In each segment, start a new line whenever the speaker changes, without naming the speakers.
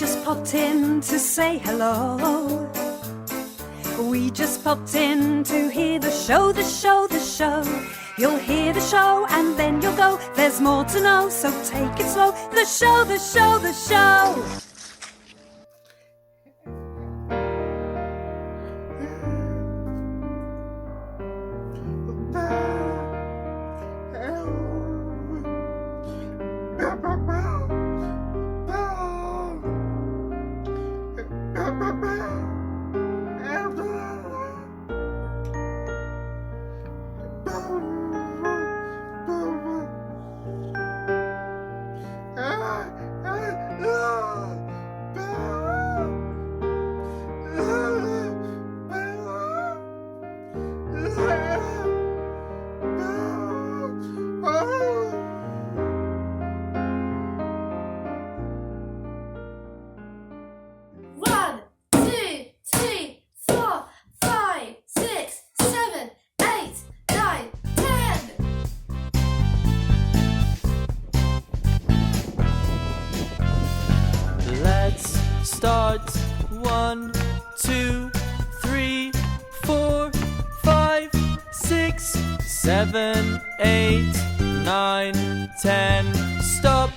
just popped in to say hello. We just popped in to hear the show, the show, the show. You'll hear the show and then you'll go. There's more to know, so take it slow. The show, the show, the show.
Start 1, 2, 3, 4, 5, 6, 7, 8, 9, 10. Stop.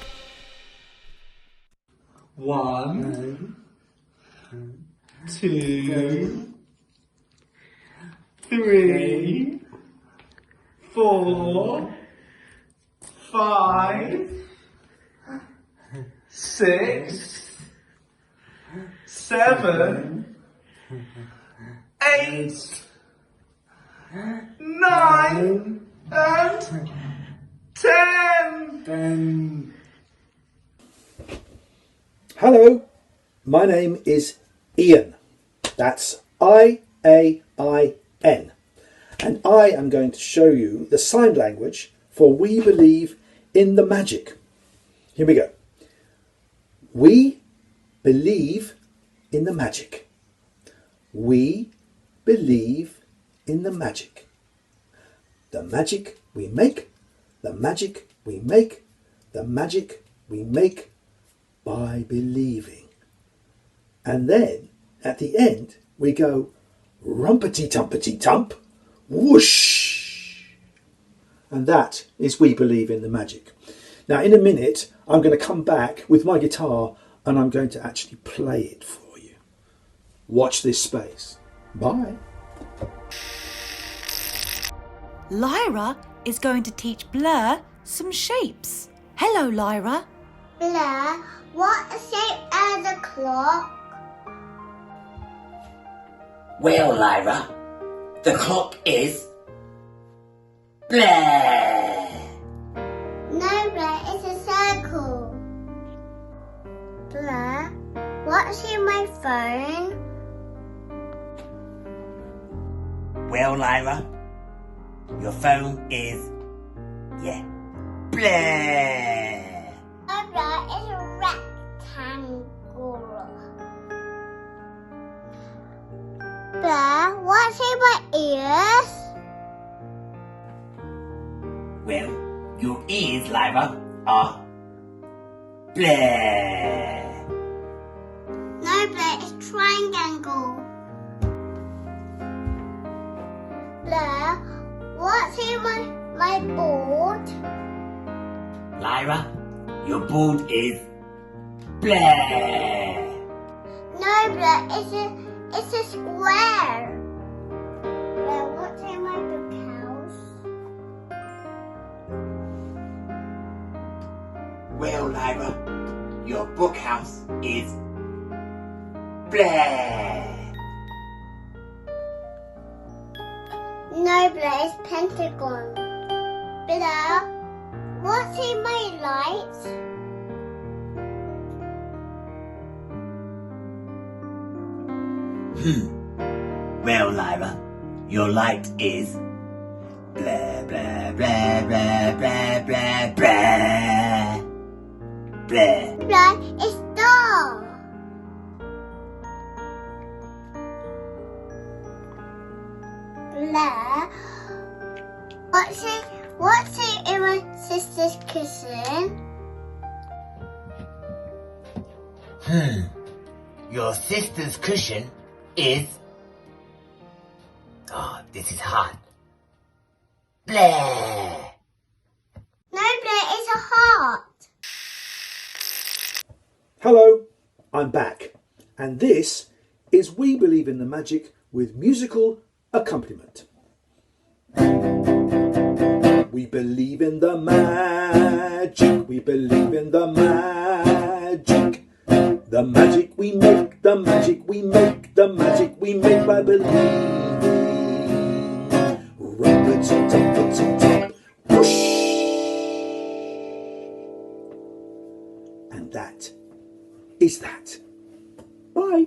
1, 2, 3, 4, 5, 6, 7, 8, 9, and 10.
Hello, my name is Ian. That's I-A-I-N. And I am going to show you the sign language for We Believe in the Magic. Here we go. We believe in the magic. We believe in the magic. The magic we make, the magic we make, the magic we make by believing. And then at the end we go rumpety-tumpety-tump, whoosh. And that is We Believe in the Magic. Now in a minute I'm going to come back with my guitar and I'm going to actually play it for you. Watch this space. Bye.
Lyra is going to teach Blurgh some shapes. Hello, Lyra.
Blurgh, what shape is a clock?
Well, Lyra, the clock is Blurgh.
No, Blurgh, it's a circle. Blurgh, what's in my phone?
Well, Lyra, your phone is, Blurgh.
No, Blurgh, it's a rectangle. Blurgh, what's in my ears?
Well, your ears, Lyra, are Blurgh.
No, Blurgh, it's triangle. Blurgh, what's in my board?
Lyra, your board is Blurgh.
No, Blurgh, it's a square. Blurgh, what's in my bookhouse?
Well, Lyra, your bookhouse is Blurgh.
No, Blurgh, it's pentagon. Blurgh, what's in my lights?
Well, Lyra, your light is Blurgh, Blurgh, Blurgh, Blurgh, Blurgh, Blurgh, Blurgh. Blurgh.
Blurgh, it's dark. Blurgh, what's it in my sister's kitchen?
Your sister's cushion is... Oh, this is hard. Bleh.
No, Blurgh, it's a heart.
Hello, I'm back, and this is We Believe in the Magic with musical accompaniment. We believe in the magic, we believe in the magic. The magic we make, the magic we make, the magic we make by believing. Rub-a-tip-tip-tip-tip, whoosh! And that is that. Bye.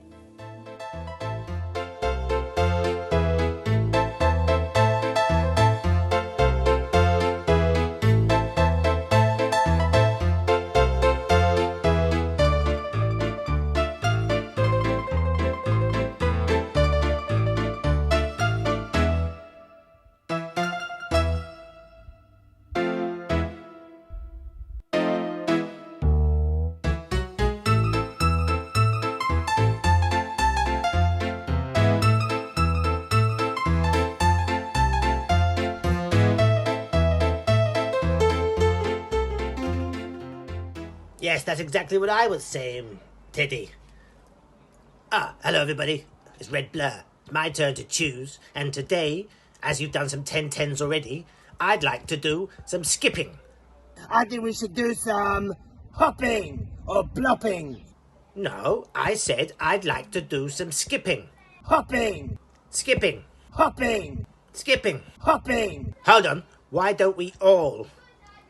Yes, that's exactly what I was saying, Teddy. Hello everybody. It's Red Blur. It's my turn to choose, and today, as you've done some 10-10s already, I'd like to do some skipping.
I think we should do some hopping or blopping.
No, I said I'd like to do some skipping.
Hopping,
Skipping.
hopping,
Skipping.
hopping.
Hold on. Why don't we all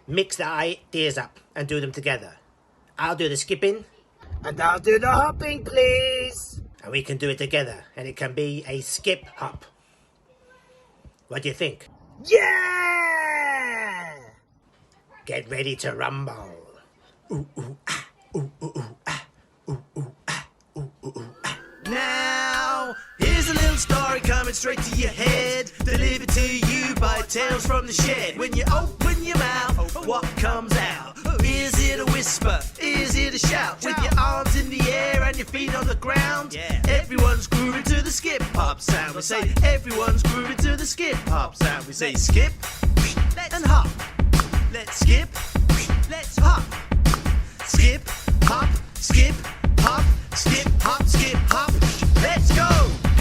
mix the ideas up and do them together? I'll do the skipping,
And I'll do the hopping, please.
and we can do it together, and it can be a skip hop. What do you think?
Yeah!
Get ready to rumble.
Now, here's a little story coming straight to your head, delivered to you by Tales from the Shed. When you open your mouth, what comes out? Is it a whisper? Is it a shout? With your arms in the air and your feet on the ground, everyone's grooving to the skip hop sound. We say everyone's grooving to the skip hop sound. We say skip and hop. Let's skip, let's hop. Skip, hop, skip, hop, skip, hop, skip, hop. Let's go.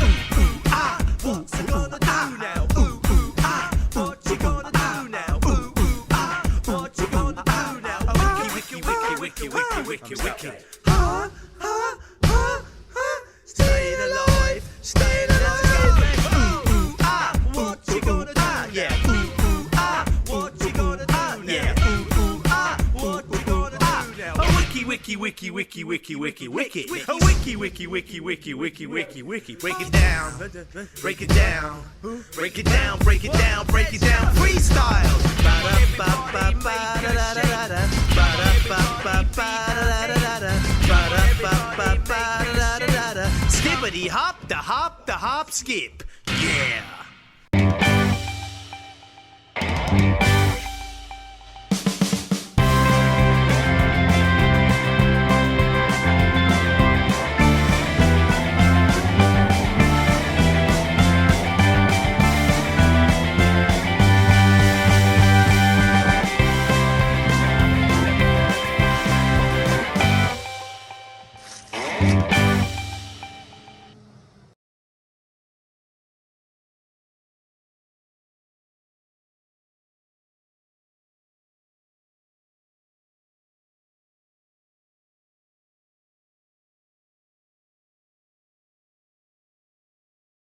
Ooh, ooh, ah. What's you gonna do now? Ooh, ooh, ah. What you gonna do now? Ooh, ooh, ah. What you gonna do now? Oh, wiki, wiki, wiki, wiki, wiki, wiki, wiki. Ha, ha, ha, ha. Staying alive, staying alive. Ooh, ooh, ah. What you gonna do? Yeah. Ooh, ooh, ah. What you gonna do? Yeah. Ooh, ooh, ah. What you gonna do now? Oh, wiki, wiki, wiki, wiki, wiki, wiki, wiki. Oh, wiki, wiki, wiki, wiki, wiki, wiki, wiki. Break it down, break it down, break it down, break it down, break it down. Freestyle. Skippity hop, the hop, skip. Yeah.